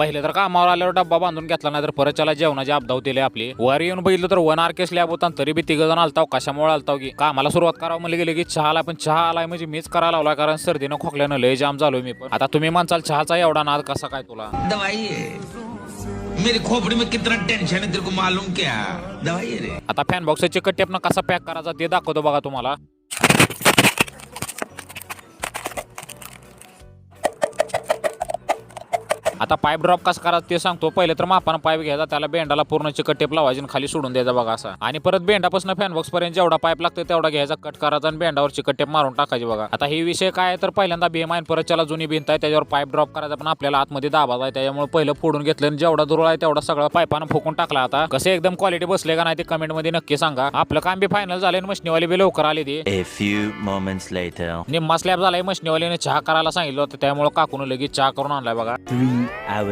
पहिले तर कामावर आल्यावर डब्बा बांधून घेतला नाही तर परत त्याला जेवणाची आपदा होती आपली. वर येऊन बघितलं तर 1 RK स्लॅब होता तरी बी 3 जण आलताव. कशामुळे आलताव की कामाला सुरुवात करावं म्हणलं गेलं की चहा आला, पण चहा आलाय म्हणजे मीच करायला लावला कारण सर्दीनं खोकल्यानं लय जाम झालोय मी. पण आता तुम्ही म्हणसाल चहाचा एवढा नाद कसा काय तुला? दवाई है मेरी खोपड़ी में कितना टेंशन है तेरे को मालूम क्या? दवाई है रे. आता फॅन बॉक्सचा चिकट टेपनं कसा पॅक करायचा ते दाखवतो बघा तुम्हाला. आता पाईप ड्रॉप कसं करायचं ते सांगतो. पहिले तर मापानं पाईप घ्यायचा, त्याला बेंडाला पूर्ण चिकट टेप लावायची आणि खाली सोडून द्यायचा बघा असा. आणि परत बेंडापासून फॅन बॉक्स पर्यंत जेवढा पाईप लागतो तेवढा घ्यायचा, कट करायचा आणि बेंडावर चिकट टेप मारून टाकायची बघा. आता ही विषय काय तर पहिल्यांदा बीम आहे, परत त्याला जुनी भिंत आहे त्याच्यावर पाईप ड्रॉप करायचा, पण आपल्याला आतमध्ये दाबायचा आहे त्याच्यामुळे पहिलं फोडून घेतलं आणि जेवढा दुरळ आहे तेवढा सगळं पाईपानं फुकून टाकला. आता कसे एकदम क्वालिटी बसले का नाही ते कमेंट मध्ये नक्की सांगा. आपलं काम बी फायनल झाले, मशनीवाले बी लवकर आले ते. A few moments later. निम्मा स्लॅब झालाय, मशनीवाल्याने चहा करायला सांगितलं होतं त्यामुळे काकून लगेच चहा करून आणलाय बघा. 3 hours